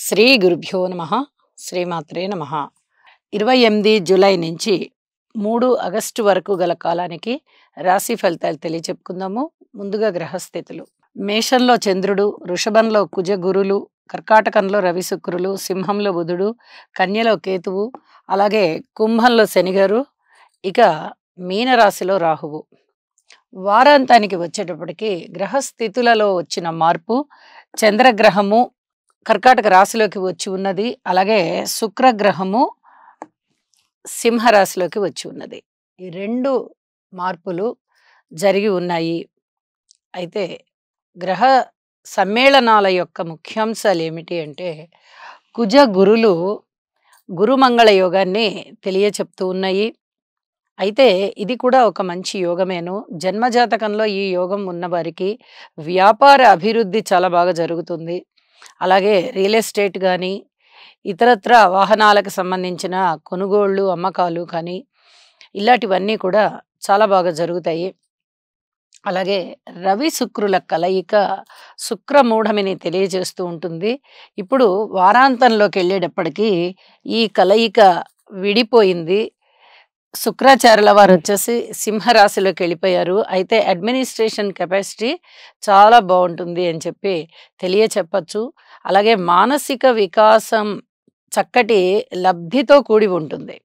శ్రీ గురుభ్యో నమః. శ్రీమాత్రే నమః. 28 జూలై నుంచి 3 ఆగస్టు వరకు గల కాలానికి రాశి ఫలితాలు తెలియచెప్పుకుందాము. ముందుగా గ్రహస్థితులు: మేషంలో చంద్రుడు, వృషభంలో కుజ గురులు, కర్కాటకంలో రవి శుక్రులు, సింహంలో బుధుడు, కన్యలో కేతువు, అలాగే కుంభంలో శనిగారు, ఇక మీనరాశిలో రాహువు. వారాంతానికి వచ్చేటప్పటికి గ్రహస్థితులలో వచ్చిన మార్పు: చంద్రగ్రహము కర్కాటక రాశిలోకి వచ్చి ఉన్నది, అలాగే శుక్రగ్రహము సింహరాశిలోకి వచ్చి ఉన్నది. ఈ రెండు మార్పులు జరిగి ఉన్నాయి. అయితే గ్రహ సమ్మేళనాల యొక్క ముఖ్యాంశాలు ఏమిటి అంటే, కుజ గురులు గురుమంగళ యోగాన్ని తెలియచెప్తూ ఉన్నాయి. అయితే ఇది కూడా ఒక మంచి యోగమేను. జన్మజాతకంలో ఈ యోగం ఉన్నవారికి వ్యాపార అభివృద్ధి చాలా బాగా జరుగుతుంది. అలాగే రియల్ ఎస్టేట్ కానీ, ఇతరత్ర వాహనాలకు సంబంధించిన కొనుగోళ్ళు అమ్మకాలు కానీ, ఇలాంటివన్నీ కూడా చాలా బాగా జరుగుతాయి. అలాగే రవి శుక్రుల కలయిక శుక్రమూఢమిని తెలియజేస్తూ ఉంటుంది. ఇప్పుడు వారాంతంలోకి వెళ్ళేటప్పటికీ ఈ కలయిక విడిపోయింది. శుక్రాచార్యుల వారు వచ్చేసి సింహరాశిలోకి వెళ్ళిపోయారు. అయితే అడ్మినిస్ట్రేషన్ కెపాసిటీ చాలా బాగుంటుంది అని చెప్పి తెలియచెప్పచ్చు. అలాగే మానసిక వికాసం చక్కటి లబ్ధితో కూడి ఉంటుంది.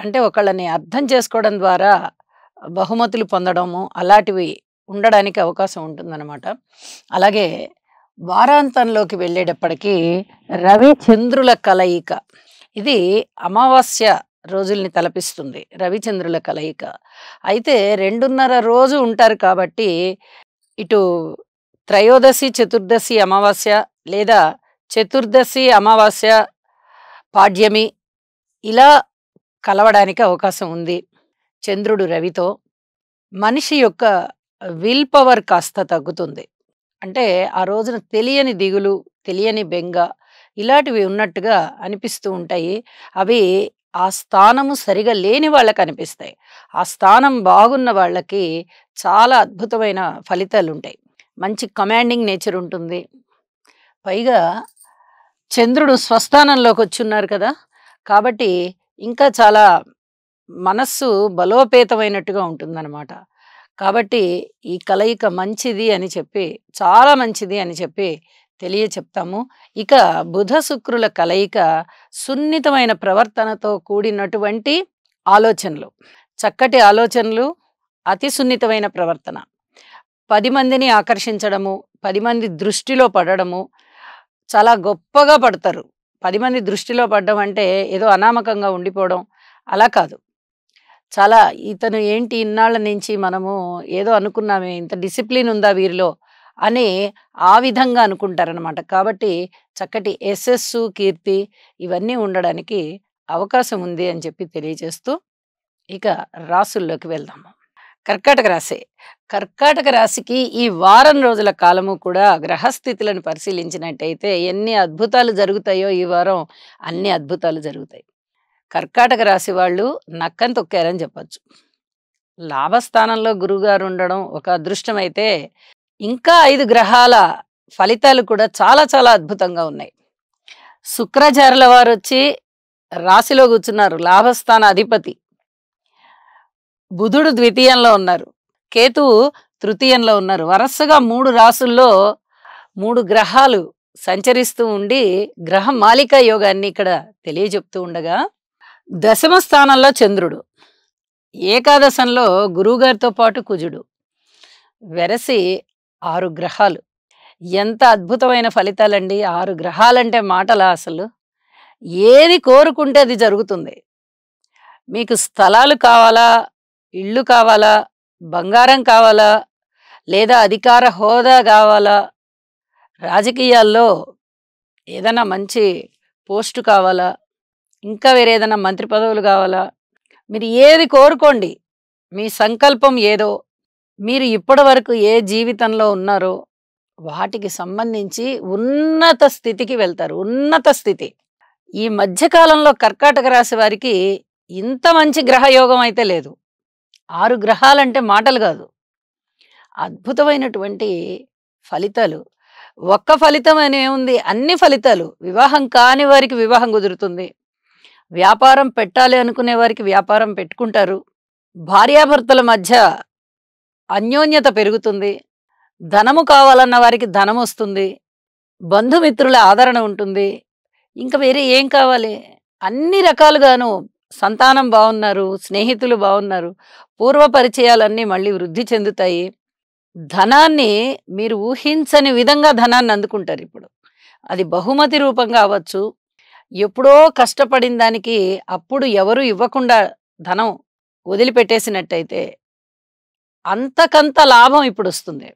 అంటే ఒకళ్ళని అర్థం చేసుకోవడం ద్వారా బహుమతులు పొందడము అలాంటివి ఉండడానికి అవకాశం ఉంటుందన్నమాట. అలాగే వారాంతంలోకి వెళ్ళేటప్పటికీ రవి చంద్రుల కలయిక, ఇది అమావాస్య రోజుల్ని తలపిస్తుంది. రవిచంద్రుల కలయిక అయితే 2.5 రోజు ఉంటారు కాబట్టి, ఇటు త్రయోదశి చతుర్దశి అమావాస్య, లేదా చతుర్దశి అమావాస్య పాడ్యమి, ఇలా కలవడానికి అవకాశం ఉంది. చంద్రుడు రవితో మనిషి యొక్క విల్ పవర్ కాస్త తగ్గుతుంది. అంటే ఆ రోజున తెలియని దిగులు, తెలియని బెంగ ఇలాంటివి ఉన్నట్టుగా అనిపిస్తూ ఉంటాయి. అవి ఆ స్థానము సరిగా లేని వాళ్ళకి అనిపిస్తాయి. ఆ స్థానం బాగున్న వాళ్ళకి చాలా అద్భుతమైన ఫలితాలు ఉంటాయి. మంచి కమాండింగ్ నేచర్ ఉంటుంది. పైగా చంద్రుడు స్వస్థానంలోకి వచ్చున్నారు కదా, కాబట్టి ఇంకా చాలా మనస్సు బలోపేతమైనట్టుగా ఉంటుందన్నమాట. కాబట్టి ఈ కలయిక మంచిది అని చెప్పి, చాలా మంచిది అని చెప్పి తెలియచెప్తాము. ఇక బుధ శుక్రుల కలయిక సున్నితమైన ప్రవర్తనతో కూడినటువంటి ఆలోచనలు, చక్కటి ఆలోచనలు, అతి సున్నితమైన ప్రవర్తన, 10 మందిని ఆకర్షించడము, 10 మంది దృష్టిలో పడడము, చాలా గొప్పగా పడతారు. 10 మంది దృష్టిలో పడడం అంటే ఏదో అనామకంగా ఉండిపోవడం అలా కాదు. చాలా ఇతను ఏంటి ఇన్నాళ్ళ నుంచి మనము ఏదో అనుకున్నామే, ఇంత డిసిప్లిన్ ఉందా వీరిలో అని ఆ విధంగా అనుకుంటారనమాట. కాబట్టి చక్కటి యశస్సు, కీర్తి ఇవన్నీ ఉండడానికి అవకాశం ఉంది అని చెప్పి తెలియజేస్తూ, ఇక రాసుల్లోకి వెళ్దాము. కర్కాటక రాశి. కర్కాటక రాశికి ఈ వారం రోజుల కాలము కూడా గ్రహస్థితులను పరిశీలించినట్టయితే ఎన్ని అద్భుతాలు జరుగుతాయో ఈ వారం అన్ని అద్భుతాలు జరుగుతాయి. కర్కాటక రాశి వాళ్ళు నక్కని తొక్కారని చెప్పచ్చు. లాభస్థానంలో గురువుగారు ఉండడం ఒక అదృష్టం అయితే, ఇంకా 5 గ్రహాల ఫలితాలు కూడా చాలా చాలా అద్భుతంగా ఉన్నాయి. శుక్రాచార్యుల వారు వచ్చి రాశిలో కూర్చున్నారు, లాభస్థాన అధిపతి. బుధుడు ద్వితీయంలో ఉన్నారు, కేతువు తృతీయంలో ఉన్నారు. వరుసగా 3 రాసుల్లో 3 గ్రహాలు సంచరిస్తూ ఉండి గ్రహ మాలికా యోగాన్ని ఇక్కడ తెలియజెప్తూ ఉండగా, దశమ స్థానంలో చంద్రుడు, ఏకాదశంలో గురువుగారితో పాటు కుజుడు, వెరసి 6 గ్రహాలు. ఎంత అద్భుతమైన ఫలితాలండి! 6 గ్రహాలంటే మాటలా? అసలు ఏది కోరుకుంటే అది జరుగుతుంది. మీకు స్థలాలు కావాలా, ఇళ్ళు కావాలా, బంగారం కావాలా, లేదా అధికార హోదా కావాలా, రాజకీయాల్లో ఏదైనా మంచి పోస్టు కావాలా, ఇంకా వేరే ఏదైనా మంత్రి పదవులు కావాలా, మీరు ఏది కోరుకోండి. మీ సంకల్పం ఏదో, మీరు ఇప్పటి వరకు ఏ జీవితంలో ఉన్నారో వాటికి సంబంధించి ఉన్నత స్థితికి వెళ్తారు. ఉన్నత స్థితి. ఈ మధ్యకాలంలో కర్కాటక రాశి వారికి ఇంత మంచి గ్రహయోగం అయితే లేదు. 6 గ్రహాలంటే మాటలు కాదు, అద్భుతమైనటువంటి ఫలితాలు. ఒక్క ఫలితం అని ఏముంది, అన్ని ఫలితాలు. వివాహం కాని వారికి వివాహం కుదురుతుంది. వ్యాపారం పెట్టాలి అనుకునే వారికి వ్యాపారం పెట్టుకుంటారు. భార్యాభర్తల మధ్య అన్యోన్యత పెరుగుతుంది. ధనము కావాలన్న వారికి ధనమొస్తుంది. బంధుమిత్రుల ఆదరణ ఉంటుంది. ఇంక వేరే ఏం కావాలి? అన్ని రకాలుగాను సంతానం బావున్నారు, స్నేహితులు బావున్నారు, పూర్వ పరిచయాలన్నీ మళ్ళీ వృద్ధి చెందుతాయి. ధనాన్ని మీరు ఊహించని విధంగా ధనాన్ని అందుకుంటారిప్పుడు. అది బహుమతి రూపంగా అవ్వచ్చు. ఎప్పుడో కష్టపడిన దానికి అప్పుడు ఎవరు ఇవ్వకుండా ధనం వదిలిపెట్టేసినట్టయితే అంతకంత లాభం ఇప్పుడొస్తుంది.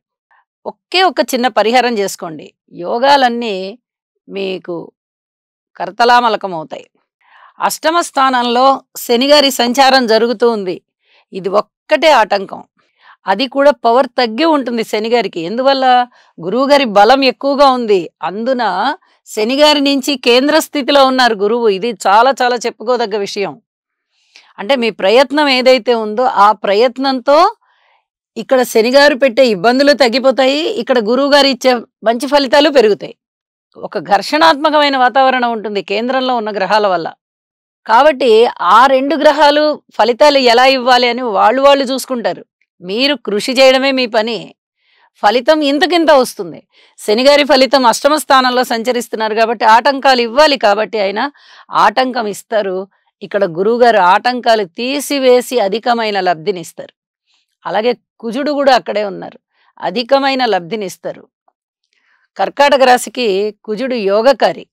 ఒకే ఒక్క చిన్న పరిహారం జేసుకోండి. యోగాలన్నీ మీకు కరతలామలకమవుతాయి. అష్టమ స్థానంలో శనిగారి సంచారం జరుగుతూ ఉంది. ఇది ఒక్కటే ఆటంకం. అది కూడా పవర్ తగ్గి ఉంటుంది శనిగారికి. ఎందువల్ల? గురువుగారి బలం ఎక్కువగా ఉంది. అందున శనిగారి నుంచి కేంద్ర స్థితిలో ఉన్నారు గురువు. ఇది చాలా చాలా చెప్పుకోదగ్గ విషయం. అంటే మీ ప్రయత్నం ఏదైతే ఉందో ఆ ప్రయత్నంతో ఇక్కడ శనిగారు పెట్టే ఇబ్బందులు తగ్గిపోతాయి. ఇక్కడ గురువుగారు ఇచ్చే మంచి ఫలితాలు పెరుగుతాయి. ఒక ఘర్షణాత్మకమైన వాతావరణం ఉంటుంది కేంద్రంలో ఉన్న గ్రహాల వల్ల. కాబట్టి ఆ 2 గ్రహాలు ఫలితాలు ఎలా ఇవ్వాలి అని వాళ్ళు చూసుకుంటారు. మీరు కృషి చేయడమే మీ పని. ఫలితం ఇంతకింత వస్తుంది. శనిగారి ఫలితం అష్టమ స్థానంలో సంచరిస్తున్నారు కాబట్టి ఆటంకాలు ఇవ్వాలి కాబట్టి ఆయన ఆటంకం ఇస్తారు. ఇక్కడ గురువుగారు ఆటంకాలు తీసివేసి అధికమైన లబ్ధినిస్తారు. అలాగే కుజుడు కూడా అక్కడే ఉన్నారు. అధికమైన లబ్ధినిస్తారు. కర్కాటక రాశికి కుజుడు యోగకారి,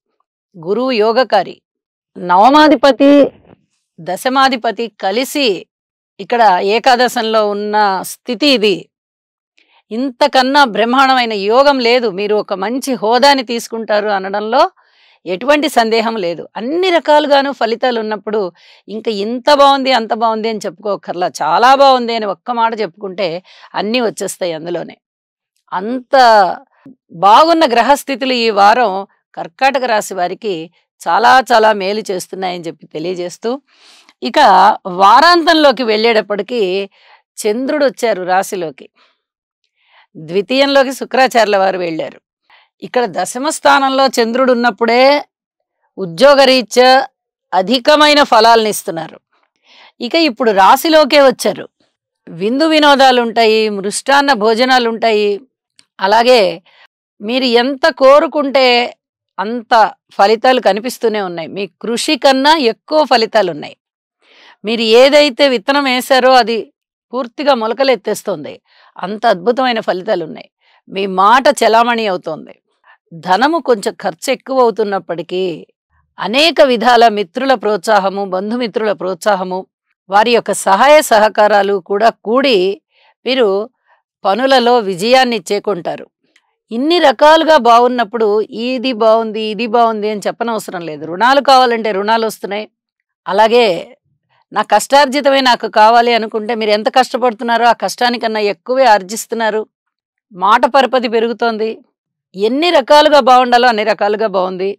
గురువు యోగకారి. నవమాధిపతి, దశమాధిపతి కలిసి ఇక్కడ ఏకాదశంలో ఉన్న స్థితి ఇది. ఇంతకన్నా బ్రహ్మాండమైన యోగం లేదు. మీరు ఒక మంచి హోదాని తీసుకుంటారు అనడంలో ఎటువంటి సందేహం లేదు. అన్ని రకాలుగాను ఫలితాలు ఉన్నప్పుడు ఇంక ఇంత బావుంది, అంత బావుంది అని చెప్పుకోకర్లా. చాలా బావుంది అని ఒక్క మాట చెప్పుకుంటే అన్నీ వచ్చేస్తాయి అందులోనే. అంత బాగున్న గ్రహస్థితులు ఈ వారం కర్కాటక రాశి వారికి చాలా చాలా మేలు చేస్తున్నాయని చెప్పి తెలియజేస్తూ, ఇక వారాంతంలోకి వెళ్ళేటప్పటికి చంద్రుడు వచ్చారు రాశిలోకి. ద్వితీయంలోకి శుక్రాచార్యుల వారు వెళ్ళారు. ఇక్కడ దశమ స్థానంలో చంద్రుడు ఉన్నప్పుడే ఉద్యోగరీత్యా అధికమైన ఫలాలను ఇస్తున్నారు. ఇక ఇప్పుడు రాశిలోకే వచ్చారు. విందు వినోదాలు ఉంటాయి, మృష్టాన్న భోజనాలు ఉంటాయి. అలాగే మీరు ఎంత కోరుకుంటే అంత ఫలితాలు కనిపిస్తూనే ఉన్నాయి. మీ కృషి కన్నా ఎక్కువ ఫలితాలు ఉన్నాయి. మీరు ఏదైతే విత్తనం వేశారో అది పూర్తిగా మొలకలెత్తేస్తుంది. అంత అద్భుతమైన ఫలితాలు ఉన్నాయి. మీ మాట చెలామణి అవుతోంది. ధనము కొంచెం ఖర్చు ఎక్కువ అవుతున్నప్పటికీ అనేక విధాల మిత్రుల ప్రోత్సాహము, బంధుమిత్రుల ప్రోత్సాహము, వారి యొక్క సహాయ సహకారాలు కూడా కూడి మీరు పనులలో విజయాన్ని చేకుంటారు. ఇన్ని రకాలుగా బాగున్నప్పుడు ఇది బాగుంది, ఇది బాగుంది అని చెప్పనవసరం లేదు. రుణాలు కావాలంటే రుణాలు వస్తున్నాయి. అలాగే నా కష్టార్జితమే నాకు కావాలి అనుకుంటే మీరు ఎంత కష్టపడుతున్నారో ఆ కష్టానికన్నా ఎక్కువే ఆర్జిస్తున్నారు. మాట పరపతి పెరుగుతోంది. ఎన్ని రకాలుగా బాగుండాలో అన్ని రకాలుగా బాగుంది.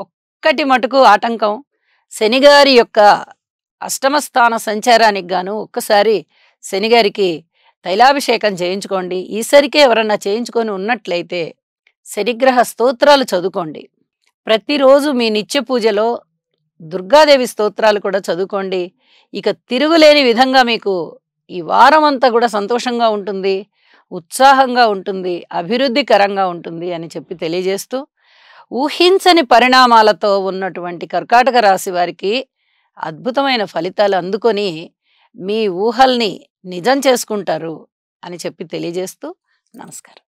ఒక్కటి మటుకు ఆటంకం, శనిగారి యొక్క అష్టమ స్థాన సంచారానికి గాను ఒక్కసారి శనిగారికి తైలాభిషేకం చేయించుకోండి. ఈసరికే ఎవరన్నా చేయించుకొని ఉన్నట్లయితే శనిగ్రహ స్తోత్రాలు చదువుకోండి. ప్రతిరోజు మీ నిత్య పూజలో దుర్గాదేవి స్తోత్రాలు కూడా చదువుకోండి. ఇక తిరుగులేని విధంగా మీకు ఈ వారం అంతా కూడా సంతోషంగా ఉంటుంది, ఉత్సాహంగా ఉంటుంది, అభివృద్ధికరంగా ఉంటుంది అని చెప్పి తెలియజేస్తూ, ఊహించని పరిణామాలతో ఉన్నటువంటి కర్కాటక రాశి వారికి అద్భుతమైన ఫలితాలు అందుకొని మీ ఊహల్ని నిజం చేసుకుంటారు అని చెప్పి తెలియజేస్తూ నమస్కారం.